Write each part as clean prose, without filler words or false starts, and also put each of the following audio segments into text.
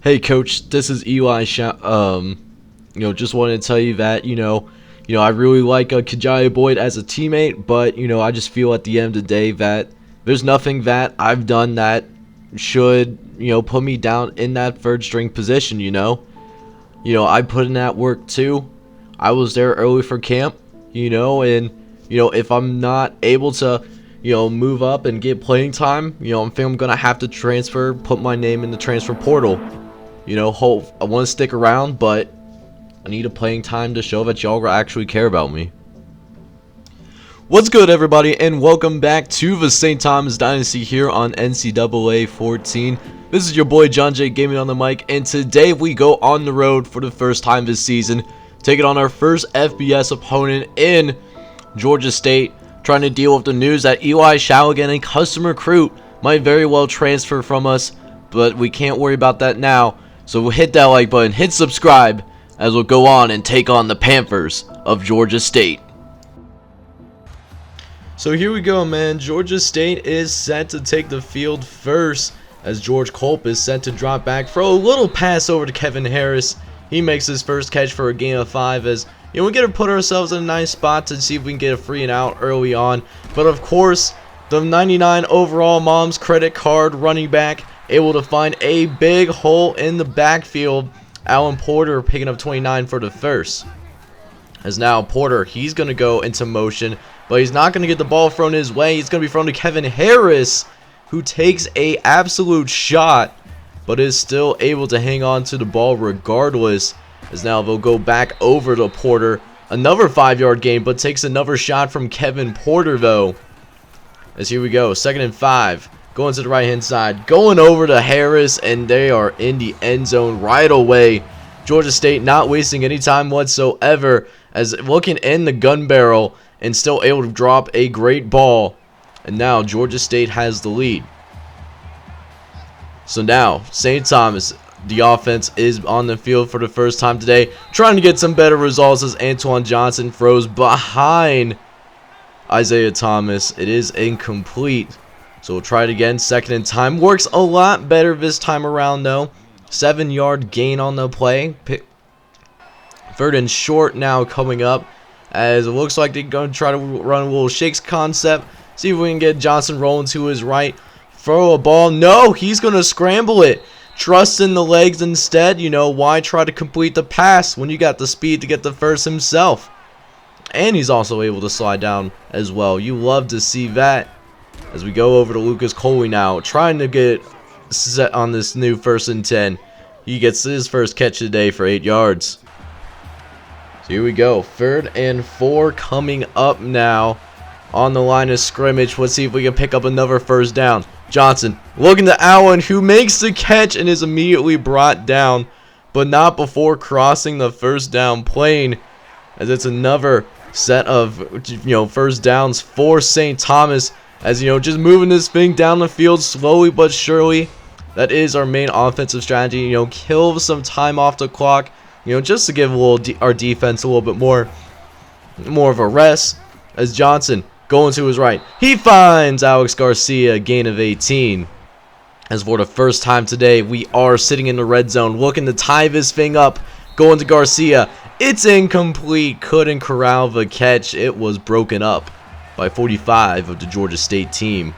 Hey coach, this is Eli. Just wanted to tell you that I really like Kajaya Boyd as a teammate, but I just feel at the end of the day that there's nothing that I've done that should put me down in that third string position. I put in that work too. I was there early for camp, and if I'm not able to move up and get playing time, I think I'm gonna have to transfer, put my name in the transfer portal. I want to stick around, but I need a playing time to show that y'all actually care about me. What's good, everybody, and welcome back to the St. Thomas Dynasty here on NCAA 14. This is your boy John J Gaming on the mic, and today we go on the road for the first time this season, taking on our first FBS opponent in Georgia State, trying to deal with the news that Eli Shaligan, a custom recruit, might very well transfer from us, but we can't worry about that now. So we'll hit that like button, hit subscribe, as we'll go on and take on the Panthers of Georgia State. So here we go, man. Georgia State is set to take the field first, as George Culp is set to drop back, throw a little pass over to Kevin Harris. He makes his first catch for a gain of 5, as we get to put ourselves in a nice spot to see if we can get a free and out early on. But of course, the 99 overall mom's credit card running back able to find a big hole in the backfield. Alan Porter picking up 29 for the first. As now Porter, he's going to go into motion, but he's not going to get the ball thrown his way. He's going to be thrown to Kevin Harris, who takes a absolute shot, but is still able to hang on to the ball regardless. As now they'll go back over to Porter. Another 5-yard gain, but takes another shot from Kevin Porter though. As here we go, 2nd and 5. Going to the right hand side, going over to Harris, and they are in the end zone right away. Georgia State not wasting any time whatsoever, as looking in the gun barrel and still able to drop a great ball. And now Georgia State has the lead. So now St. Thomas, the offense is on the field for the first time today, trying to get some better results as Antoine Johnson throws behind Isaiah Thomas. It is incomplete. So we'll try it again. 2nd and time. Works a lot better this time around though. 7-yard gain on the play. 3rd and short now coming up, as it looks like they're going to try to run a little shakes concept. See if we can get Johnson rolling to his right. Throw a ball. No, he's going to scramble it. Trust in the legs instead. Why try to complete the pass when you got the speed to get the first himself? And he's also able to slide down as well. You love to see that. As we go over to Lucas Coley now, trying to get set on this new 1st and 10. He gets his first catch today for 8 yards. So here we go. 3rd and 4 coming up now on the line of scrimmage. Let's see if we can pick up another first down. Johnson looking to Allen, who makes the catch and is immediately brought down, but not before crossing the first down plane, as it's another set of first downs for St. Thomas. As just moving this thing down the field slowly but surely. That is our main offensive strategy. Kill some time off the clock. Just to give our defense a little bit more of a rest. As Johnson going to his right, he finds Alex Garcia, gain of 18. As for the first time today, we are sitting in the red zone, looking to tie this thing up. Going to Garcia, it's incomplete. Couldn't corral the catch. It was broken up by 45 of the Georgia State team.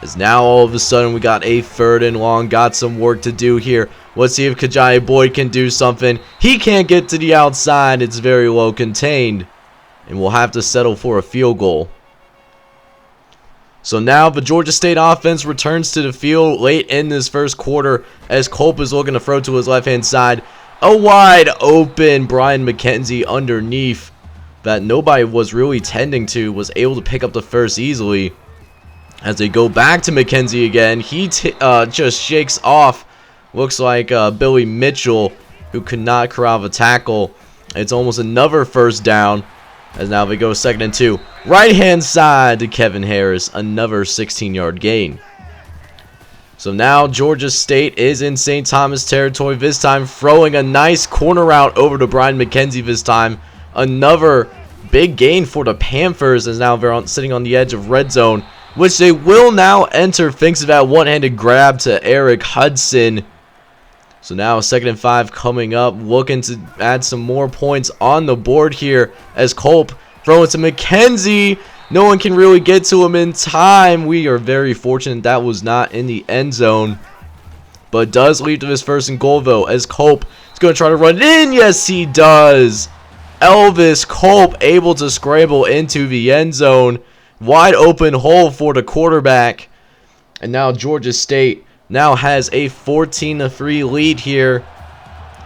As now all of a sudden we got a 3rd and long, got some work to do here. Let's see if Kajaya Boyd can do something. He can't get to the outside. It's very well contained, and we'll have to settle for a field goal. So now the Georgia State offense returns to the field late in this first quarter, as Culp is looking to throw to his left hand side. A wide open Brian McKenzie underneath that nobody was really tending to, was able to pick up the first easily. As they go back to McKenzie again, he just shakes off, looks like Billy Mitchell, who could not corral the tackle. It's almost another first down, as now they go 2nd and 2. Right hand side to Kevin Harris, another 16-yard gain. So now Georgia State is in St. Thomas territory, this time throwing a nice corner route over to Brian McKenzie this time. Another big gain for the Panthers, as now they're sitting on the edge of red zone, which they will now enter. Thanks to that one-handed grab to Eric Hudson. So now 2nd and 5 coming up, looking to add some more points on the board here as Culp throwing to McKenzie. No one can really get to him in time. We are very fortunate that was not in the end zone. But does lead to his 1st and goal though, as Culp is going to try to run it in. Yes, he does. Elvis Culp able to scramble into the end zone. Wide open hole for the quarterback. And now Georgia State now has a 14-3 lead here,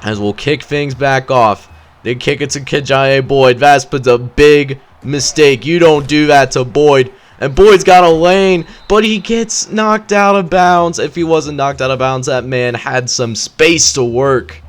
as we'll kick things back off. They kick it to Kejaye Boyd. That's a big mistake. You don't do that to Boyd. And Boyd's got a lane, but he gets knocked out of bounds. If he wasn't knocked out of bounds, that man had some space to work.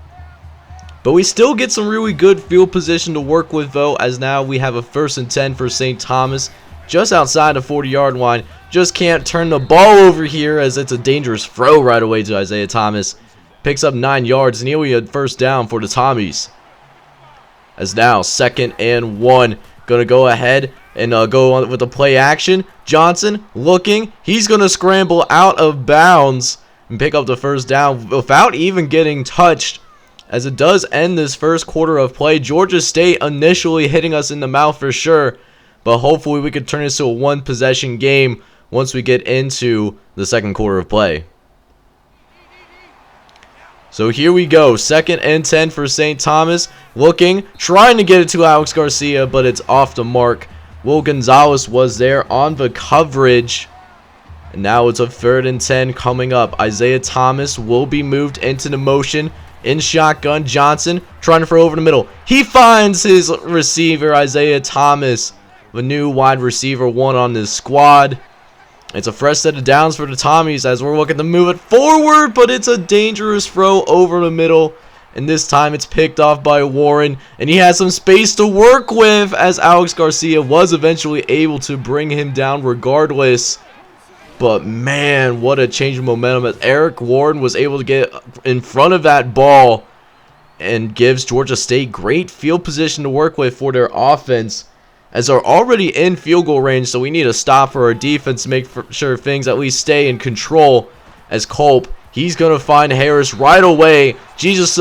But we still get some really good field position to work with, though, as now we have a 1st and 10 for St. Thomas, just outside the 40-yard line. Just can't turn the ball over here, as it's a dangerous throw right away to Isaiah Thomas. Picks up 9 yards, and here we had 1st down for the Tommies. As now 2nd and 1, gonna go ahead and go on with the play action. Johnson looking, he's gonna scramble out of bounds and pick up the 1st down without even getting touched, as it does end this 1st quarter of play. Georgia State initially hitting us in the mouth for sure, but hopefully we could turn this to a 1-possession game once we get into the 2nd quarter of play. So here we go, 2nd and 10 for St. Thomas. Looking, trying to get it to Alex Garcia, but it's off the mark. Will Gonzalez was there on the coverage. And now it's a 3rd and 10 coming up. Isaiah Thomas will be moved into the motion. In shotgun, Johnson trying to throw over the middle. He finds his receiver, Isaiah Thomas, the new wide receiver 1 on this squad. It's a fresh set of downs for the Tommies as we're looking to move it forward, but it's a dangerous throw over the middle. And this time it's picked off by Warren, and he has some space to work with, as Alex Garcia was eventually able to bring him down regardless. But man, what a change of momentum, as Eric Warren was able to get in front of that ball and gives Georgia State great field position to work with for their offense, as they're already in field goal range. So we need a stop for our defense to make sure things at least stay in control. As Culp, he's going to find Harris right away. Jesus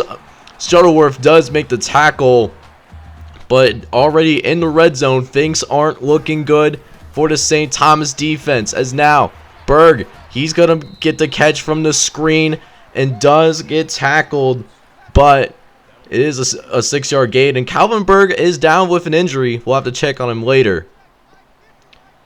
Shuttleworth does make the tackle, but already in the red zone, things aren't looking good for the St. Thomas defense, as now Berg, he's going to get the catch from the screen and does get tackled, but it is a 6-yard gain, and Calvin Berg is down with an injury. We'll have to check on him later.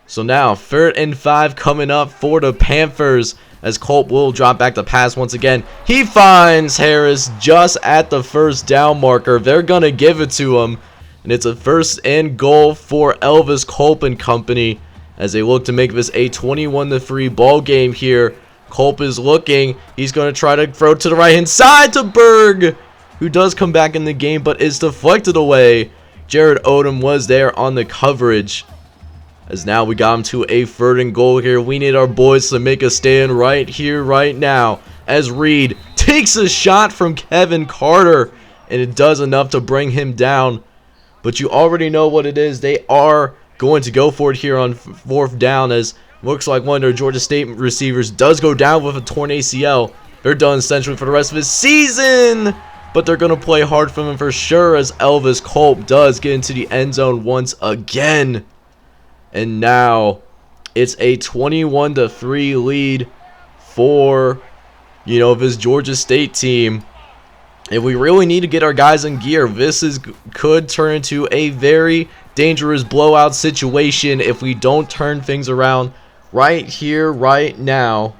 So now 3rd and 5 coming up for the Panthers, as Culp will drop back the pass once again. He finds Harris just at the 1st down marker. They're going to give it to him, and it's a 1st and goal for Elvis Culp and company, as they look to make this a 21-3 ball game here. Culp is looking. He's going to try to throw to the right-hand side to Berg, who does come back in the game but is deflected away. Jared Odom was there on the coverage, as now we got him to a 3rd and goal here. We need our boys to make a stand right here, right now, as Reed takes a shot from Kevin Carter, and it does enough to bring him down. But you already know what it is. They are going to go for it here on 4th down, as looks like one of their Georgia State receivers does go down with a torn ACL. They're done essentially for the rest of his season, but they're going to play hard for him for sure, as Elvis Culp does get into the end zone once again. And now it's a 21-3 lead for, this Georgia State team. If we really need to get our guys in gear, this could turn into a very dangerous blowout situation if we don't turn things around right here, right now.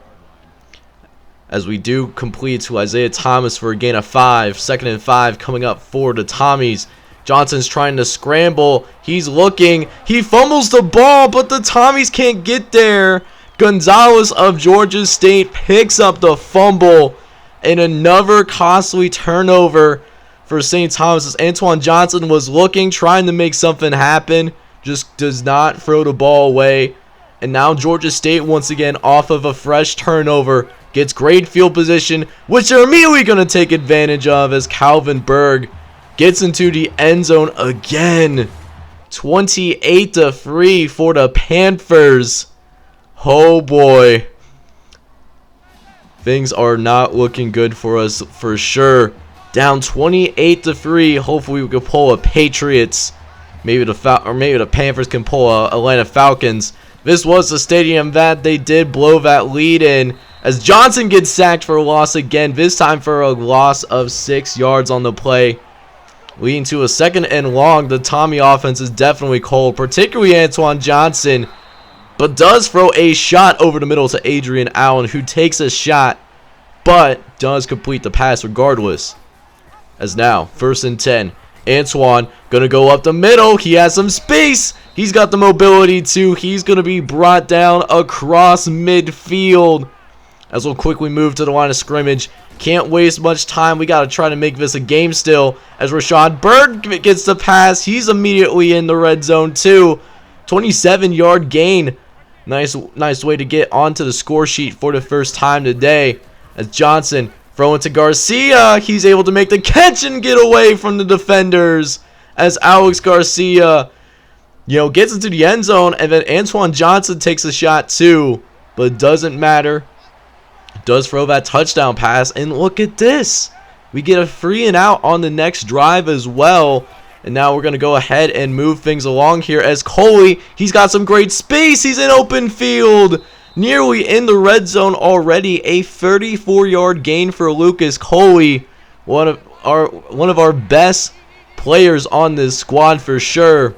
As we do complete to Isaiah Thomas for a gain of 5. 2nd and 5 coming up for the Tommies. Johnson's trying to scramble. He's looking. He fumbles the ball, but the Tommies can't get there. Gonzalez of Georgia State picks up the fumble, and another costly turnover for St. Thomas, as Antoine Johnson was looking, trying to make something happen, just does not throw the ball away. And now Georgia State once again off of a fresh turnover gets great field position, which they're immediately going to take advantage of, as Calvin Berg gets into the end zone again. 28-3 for the Panthers. Oh boy. things are not looking good for us for sure. Down 28-3. Hopefully we can pull a Patriots. Maybe the Panthers can pull a Atlanta Falcons. This was the stadium that they did blow that lead in, as Johnson gets sacked for a loss again, this time for a loss of 6 yards on the play. Leading to a 2nd and long. The Tommy offense is definitely cold, particularly Antoine Johnson, but does throw a shot over the middle to Adrian Allen, who takes a shot, but does complete the pass regardless. As now, 1st and 10. Antoine gonna go up the middle. He has some space. He's got the mobility too. He's gonna be brought down across midfield. As we'll quickly move to the line of scrimmage. Can't waste much time. We gotta try to make this a game still. As Rashad Bird gets the pass, he's immediately in the red zone too. 27-yard gain. Nice way to get onto the score sheet for the first time today. As Johnson throwing to Garcia, he's able to make the catch and get away from the defenders. As Alex Garcia, gets into the end zone, and then Antoine Johnson takes a shot too, but it doesn't matter. Does throw that touchdown pass, and look at this. We get a 3 and out on the next drive as well. And now we're going to go ahead and move things along here as Coley, he's got some great space. He's in open field. Nearly in the red zone already. A 34-yard gain for Lucas Coley. One of our best players on this squad for sure.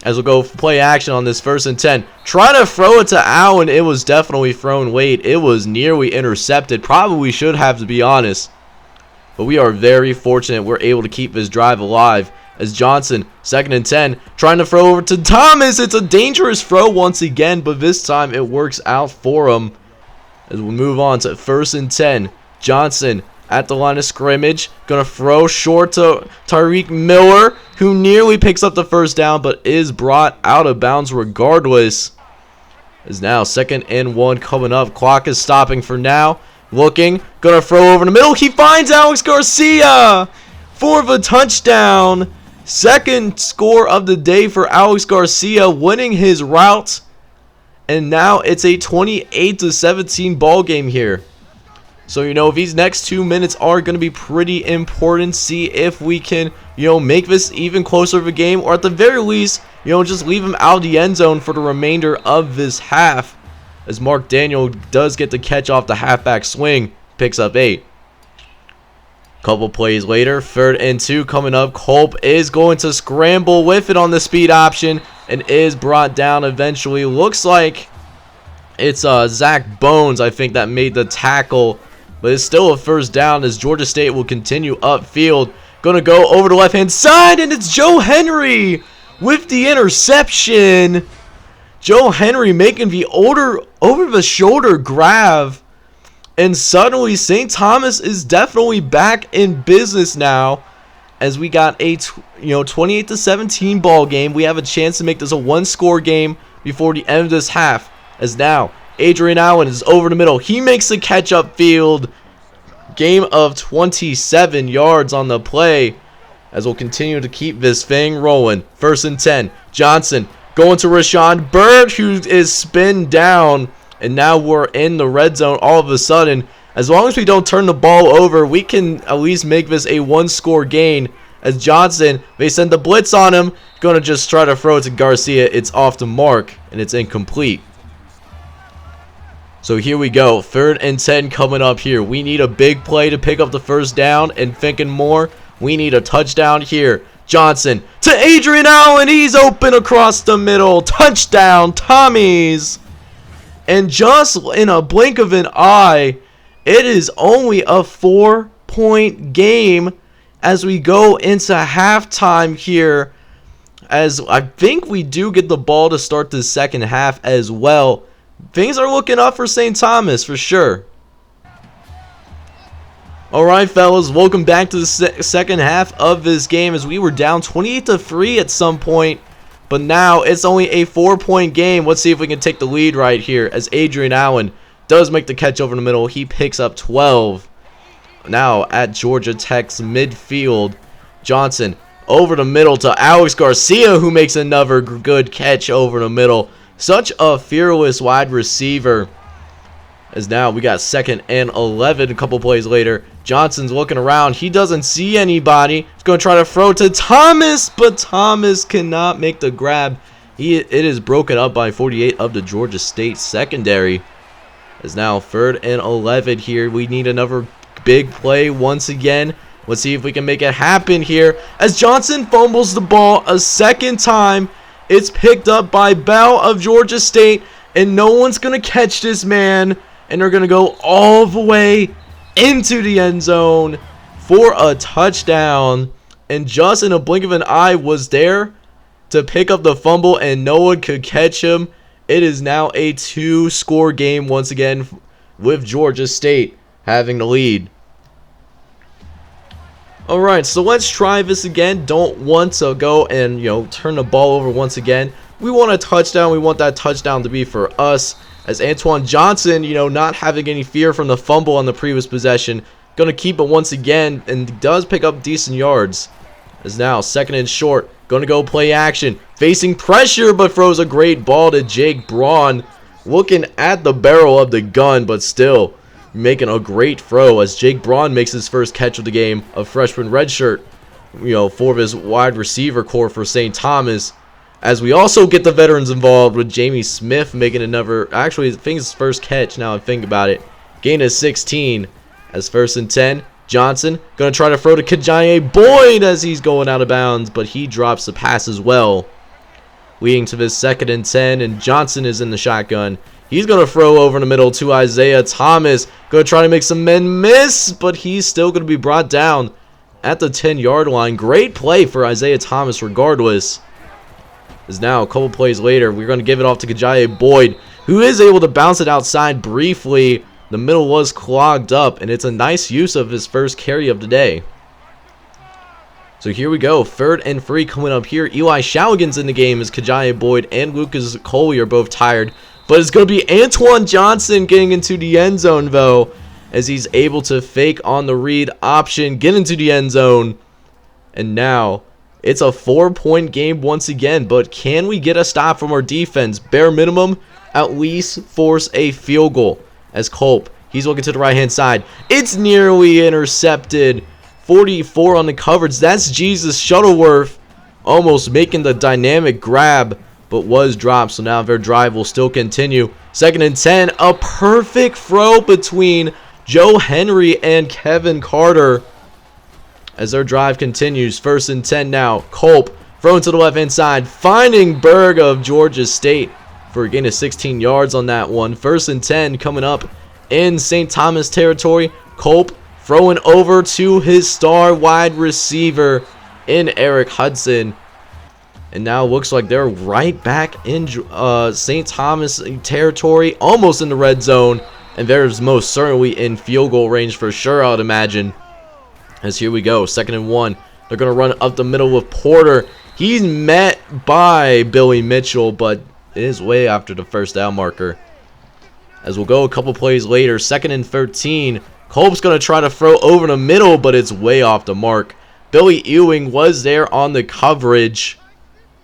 As we'll go play action on this 1st and 10. Try to throw it to Allen. It was definitely thrown late. It was nearly intercepted. Probably should have, to be honest. But we are very fortunate we're able to keep this drive alive. As Johnson, 2nd and 10, trying to throw over to Thomas. It's a dangerous throw once again, but this time it works out for him. As we move on to 1st and 10. Johnson at the line of scrimmage. Going to throw short to Tyreek Miller, who nearly picks up the 1st down, but is brought out of bounds regardless. Is now 2nd and 1 coming up. Clock is stopping for now. Looking. Going to throw over the middle. He finds Alex Garcia for the touchdown. 2nd score of the day for Alex Garcia, winning his route. And now it's a 28-17 ball game here. So, these next 2 minutes are going to be pretty important. See if we can, make this even closer of a game. Or at the very least, just leave him out of the end zone for the remainder of this half. As Mark Daniel does get the catch off the halfback swing. Picks up 8. Couple plays later, 3rd and 2 coming up. Culp is going to scramble with it on the speed option and is brought down eventually. Looks like it's Zach Bones, I think, that made the tackle. But it's still a 1st down as Georgia State will continue upfield. Going to go over the left-hand side, and it's Joe Henry with the interception. Joe Henry making the over-the-shoulder grab. And suddenly, St. Thomas is definitely back in business now. As we got a 28-17 ball game. We have a chance to make this a 1-score game before the end of this half. As now, Adrian Allen is over the middle. He makes the catch upfield. Game of 27 yards on the play. As we'll continue to keep this thing rolling. 1st and 10. Johnson going to Rashad Bird, who is spin down. And now we're in the red zone all of a sudden. As long as we don't turn the ball over, we can at least make this a 1-score gain. As Johnson, they send the blitz on him. Going to just try to throw it to Garcia. It's off the mark, and it's incomplete. So here we go. 3rd and 10 coming up here. We need a big play to pick up the 1st down. And thinking more, we need a touchdown here. Johnson to Adrian Allen. He's open across the middle. Touchdown, Tommies. And just in a blink of an eye, it is only a 4-point game as we go into halftime here. As I think we do get the ball to start the 2nd half as well. Things are looking up for St. Thomas for sure. Alright, fellas, welcome back to the 2nd half of this game as we were down 28-3 at some point. But now it's only a 4-point game. Let's see if we can take the lead right here as Adrian Allen does make the catch over the middle. He picks up 12. Now at Georgia Tech's midfield, Johnson over the middle to Alex Garcia, who makes another good catch over the middle. Such a fearless wide receiver. As now we got 2nd and 11 a couple plays later. Johnson's looking around. He doesn't see anybody. He's going to try to throw to Thomas, but Thomas cannot make the grab. It is broken up by 48 of the Georgia State secondary. As now 3rd and 11 here. We need another big play once again. Let's see if we can make it happen here. As Johnson fumbles the ball a second time, it's picked up by Bell of Georgia State, and no one's going to catch this man. And they're going to go all the way into the end zone for a touchdown. And just in a blink of an eye was there to pick up the fumble, and no one could catch him. It is now a 2-score game once again, with Georgia State having the lead. Alright, so let's try this again. Don't want to go and, turn the ball over once again. We want a touchdown. We want that touchdown to be for us. As Antoine Johnson, not having any fear from the fumble on the previous possession, going to keep it once again, and does pick up decent yards. As now 2nd and short, going to go play action, facing pressure, but throws a great ball to Jake Braun, looking at the barrel of the gun, but still making a great throw as Jake Braun makes his first catch of the game, a freshman redshirt, for his wide receiver core for St. Thomas. As we also get the veterans involved with Jamie Smith making another, actually I think his first catch now I think about it. Gain of 16 as 1st and 10. Johnson going to try to throw to Kajaye Boyd as he's going out of bounds, but he drops the pass as well. Leading to this 2nd and 10, and Johnson is in the shotgun. He's going to throw over in the middle to Isaiah Thomas. Going to try to make some men miss, but he's still going to be brought down at the 10-yard line. Great play for Isaiah Thomas regardless. As now a couple plays later, we're going to give it off to Kajaye Boyd, who is able to bounce it outside briefly. The middle was clogged up, and it's a nice use of his first carry of the day. So here we go, 3rd and 3 coming up here. Eli Shaligan's in the game as Kajaye Boyd and Lucas Coley are both tired. But it's going to be Antoine Johnson getting into the end zone, though, as he's able to fake on the read option, get into the end zone. And now it's a 4-point game once again, but can we get a stop from our defense? Bare minimum, at least force a field goal. As Culp, he's looking to the right-hand side. It's nearly intercepted. 44 on the coverage. That's Jesus Shuttleworth almost making the dynamic grab, but was dropped. So now their drive will still continue. 2nd and 10, a perfect throw between Joe Henry and Kevin Carter. As their drive continues, 1st and 10 now. Culp throwing to the left-hand side, finding Berg of Georgia State for a gain of 16 yards on that one. 1st and 10 coming up in St. Thomas territory. Culp throwing over to his star wide receiver in Eric Hudson. And now it looks like they're right back in St. Thomas territory, almost in the red zone. And there's most certainly in field goal range for sure, I would imagine. As here we go, 2nd and 1. They're going to run up the middle with Porter. He's met by Billy Mitchell, but it is way after the first down marker. As we'll go a couple plays later, 2nd and 13. Culp's going to try to throw over the middle, but it's way off the mark. Billy Ewing was there on the coverage.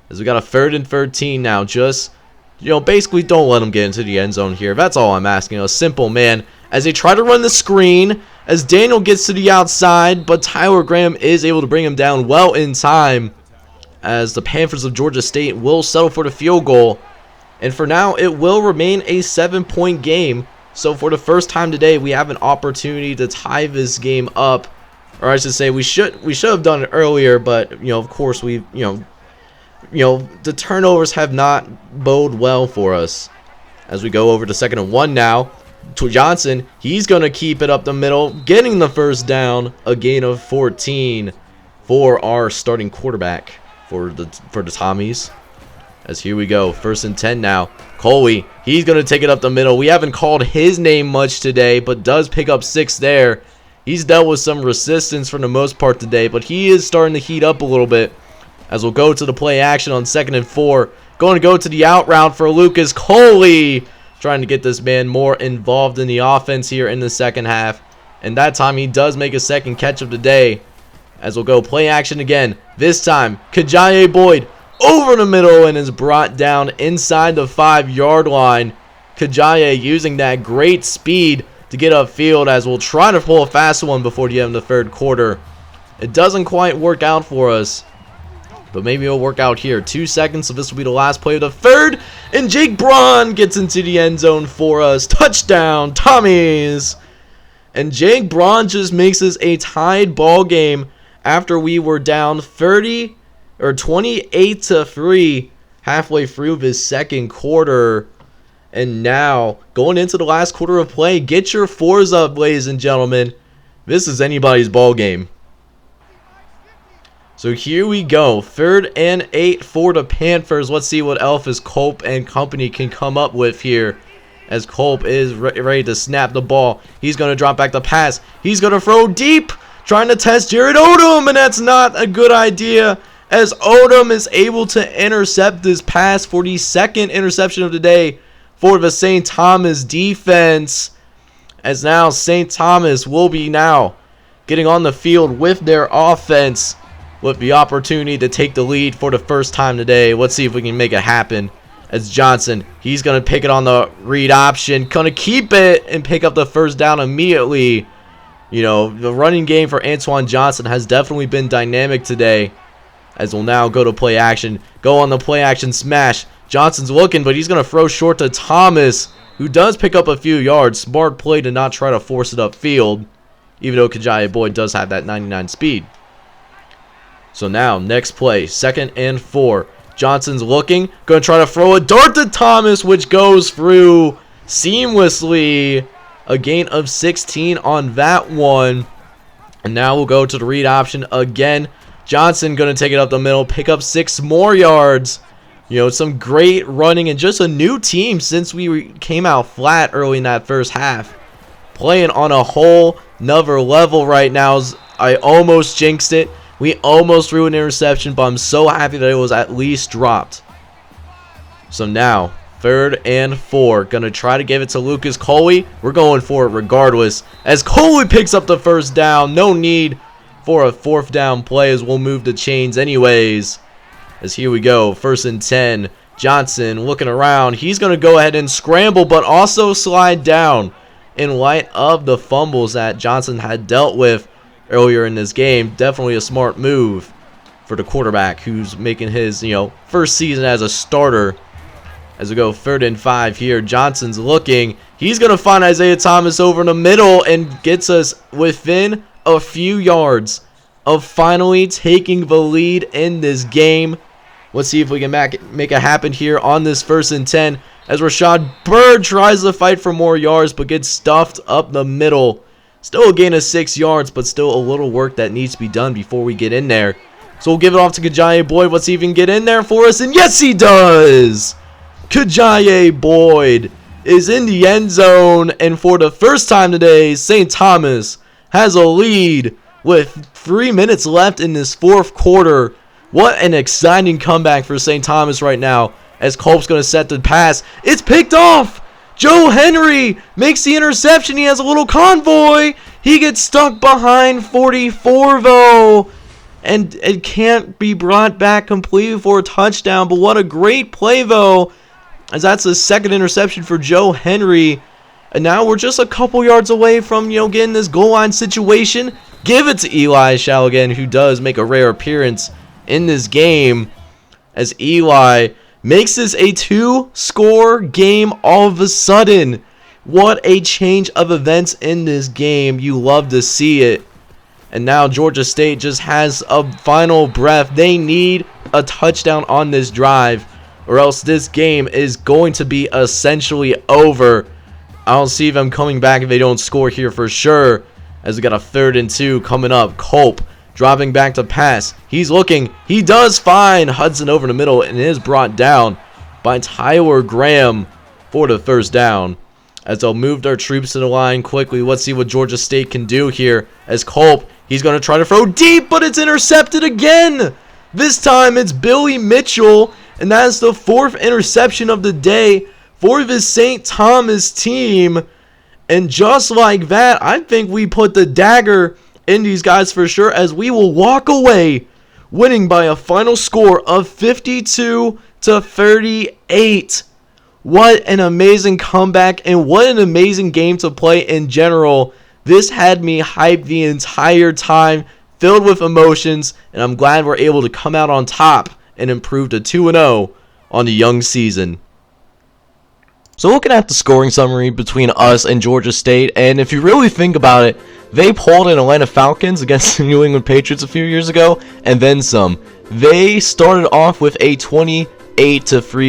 As we got a 3rd and 13 now. Just, basically don't let him get into the end zone here. That's all I'm asking. A simple man. As they try to run the screen, as Daniel gets to the outside, but Tyler Graham is able to bring him down well in time. As the Panthers of Georgia State will settle for the field goal. And for now, it will remain a 7-point game. So for the first time today, we have an opportunity to tie this game up. Or I should say, we should have done it earlier, but of course the turnovers have not bode well for us. As we go over to 2nd and 1 now, to Johnson, he's going to keep it up the middle, getting the first down, a gain of 14 for our starting quarterback for the Tommies. As here we go, 1st and 10 now. Coley, he's going to take it up the middle. We haven't called his name much today, but does pick up 6 there. He's dealt with some resistance for the most part today, but he is starting to heat up a little bit. As we'll go to the play action on 2nd and 4. Going to go to the out route for Lucas Coley. Trying to get this man more involved in the offense here in the second half. And that time he does make a second catch of the day. As we'll go play action again. This time, Kajaye Boyd over the middle and is brought down inside the 5-yard line. Kajaye using that great speed to get upfield, as we'll try to pull a fast one before the end of the third quarter. It doesn't quite work out for us, but maybe it'll work out here. 2 seconds, so this will be the last play of the third, and Jake Braun gets into the end zone for us. Touchdown, Tommies! And Jake Braun just makes this a tied ball game after we were down 28-3 halfway through this second quarter. And now, going into the last quarter of play, get your fours up, ladies and gentlemen. This is anybody's ball game. So here we go. 3rd and 8 for the Panthers. Let's see what Elphys, Culp, and company can come up with here, as Culp is ready to snap the ball. He's going to drop back the pass. He's going to throw deep, trying to test Jared Odom, and that's not a good idea, as Odom is able to intercept this pass for the 2nd interception of the day for the St. Thomas defense, as now St. Thomas will be now getting on the field with their offense with the opportunity to take the lead for the first time today. Let's see if we can make it happen. As Johnson, he's going to pick it on the read option, going to keep it and pick up the first down immediately. You know, the running game for Antoine Johnson has definitely been dynamic today, as we'll now go to play action. Go on the play action smash. Johnson's looking, but he's going to throw short to Thomas, who does pick up a few yards. Smart play to not try to force it upfield, even though Kajaye Boyd does have that 99 speed. So now, next play, 2nd and 4. Johnson's looking, going to try to throw a dart to Thomas, which goes through seamlessly. A gain of 16 on that one. And now we'll go to the read option again. Johnson going to take it up the middle, pick up 6 more yards. You know, some great running, and just a new team since we came out flat early in that first half. Playing on a whole nother level right now. I almost jinxed it. We almost threw an interception, but I'm so happy that it was at least dropped. So now, 3rd and 4. Gonna try to give it to Lucas Coley. We're going for it regardless, as Coley picks up the first down. No need for a 4th down play, as we'll move the chains anyways. As here we go, 1st and 10. Johnson looking around. He's going to go ahead and scramble, but also slide down in light of the fumbles that Johnson had dealt with earlier in this game. Definitely a smart move for the quarterback, who's making his, first season as a starter. As we go 3rd and 5 here, Johnson's looking. He's going to find Isaiah Thomas over in the middle and gets us within a few yards of finally taking the lead in this game. Let's see if we can make it happen here on this 1st and 10, as Rashad Bird tries to fight for more yards but gets stuffed up the middle. Still a gain of 6 yards, but still a little work that needs to be done before we get in there. So we'll give it off to Kajaye Boyd. Let's see if he can get in there for us, and yes, he does! Kajaye Boyd is in the end zone, and for the first time today, St. Thomas has a lead with 3 minutes left in this 4th quarter. What an exciting comeback for St. Thomas right now, as Culp's going to set the pass. It's picked off! Joe Henry makes the interception. He has a little convoy. He gets stuck behind 44, though, and it can't be brought back completely for a touchdown. But what a great play, though, as that's the 2nd interception for Joe Henry. And now we're just a couple yards away from, getting this goal line situation. Give it to Eli Shaligan, who does make a rare appearance in this game, as Eli makes this a 2-score game all of a sudden. What a change of events in this game. You love to see it. And now Georgia State just has a final breath. They need a touchdown on this drive, or else this game is going to be essentially over. I don't see them coming back if they don't score here for sure, as we got a 3rd and 2 coming up. Culp dropping back to pass. He's looking. He does find Hudson over the middle, and is brought down by Tyler Graham for the 1st down. As they'll move their troops to the line quickly. Let's see what Georgia State can do here. As Culp, he's going to try to throw deep, but it's intercepted again. This time it's Billy Mitchell, and that is the 4th interception of the day for the St. Thomas team. And just like that, I think we put the dagger in these guys for sure, as we will walk away winning by a final score of 52-38. What an amazing comeback, and what an amazing game to play in general. This had me hyped the entire time, filled with emotions, and I'm glad we're able to come out on top and improve to 2-0 on the young season. So looking at the scoring summary between us and Georgia State, and if you really think about it, they pulled an Atlanta Falcons against the New England Patriots a few years ago, and then some. They started off with a 28-3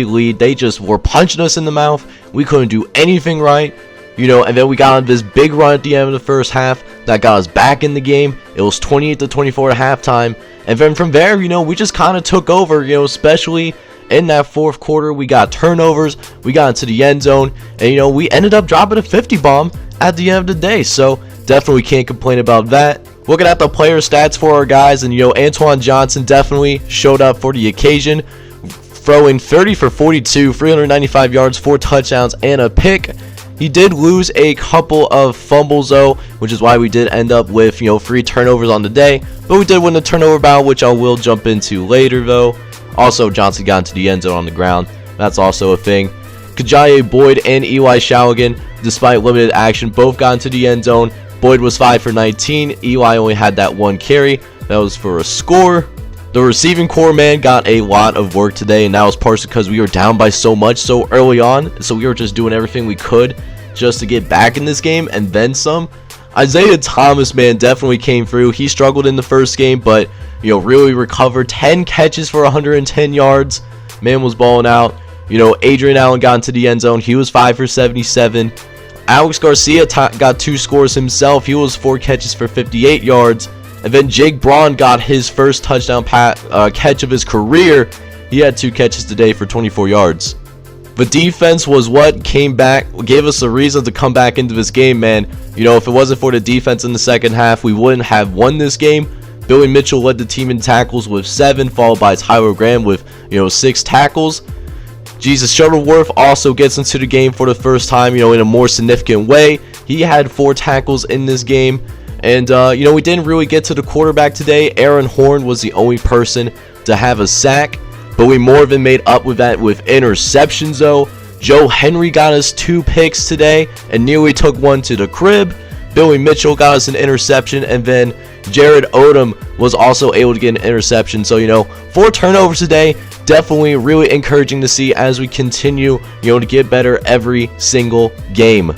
lead. They just were punching us in the mouth. We couldn't do anything right, and then we got on this big run at the end of the first half that got us back in the game. It was 28-24 at halftime, and then from there, we just kind of took over, especially in that fourth quarter. We got turnovers, we got into the end zone, and we ended up dropping a 50 bomb at the end of the day. So definitely can't complain about that. Looking at the player stats for our guys, and Antoine Johnson definitely showed up for the occasion, throwing 30 for 42, 395 yards, 4 touchdowns, and a pick. He did lose a couple of fumbles though, which is why we did end up with 3 turnovers on the day, but we did win the turnover battle, which I will jump into later though. Also, Johnson got into the end zone on the ground. That's also a thing. Kajaye Boyd and Eli Shaligan, despite limited action, both got into the end zone. Boyd was 5 for 19. Eli only had that 1 carry. That was for a score. The receiving core, man, got a lot of work today, and that was partially because we were down by so much so early on. So we were just doing everything we could just to get back in this game and then some. Isaiah Thomas, man, definitely came through. He struggled in the first game, but really recovered. 10 catches for 110 yards. Man was balling out. Adrian Allen got into the end zone. He was 5 for 77. Alex Garcia got 2 scores himself. He was 4 catches for 58 yards. And then Jake Braun got his first touchdown catch of his career. He had 2 catches today for 24 yards. The defense was what came back, gave us a reason to come back into this game, man. If it wasn't for the defense in the second half, we wouldn't have won this game. Billy Mitchell led the team in tackles with 7, followed by Tyler Graham with 6 tackles. Jesus Shuttleworth also gets into the game for the first time, in a more significant way. He had 4 tackles in this game. And, we didn't really get to the quarterback today. Aaron Horn was the only person to have a sack, but we more than made up with that with interceptions, though. Joe Henry got us 2 picks today and nearly took 1 to the crib. Billy Mitchell got us an interception, and then Jared Odom was also able to get an interception. So, 4 turnovers today. Definitely really encouraging to see as we continue, to get better every single game.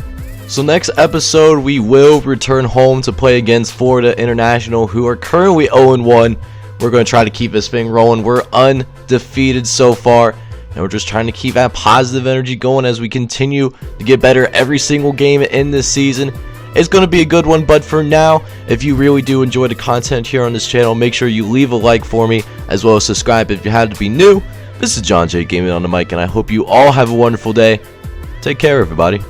So next episode, we will return home to play against Florida International, who are currently 0-1. We're going to try to keep this thing rolling. We're undefeated so far, and we're just trying to keep that positive energy going as we continue to get better every single game in this season. It's going to be a good one, but for now, if you really do enjoy the content here on this channel, make sure you leave a like for me, as well as subscribe if you had to be new. This is John J. Gaming on the mic, and I hope you all have a wonderful day. Take care, everybody.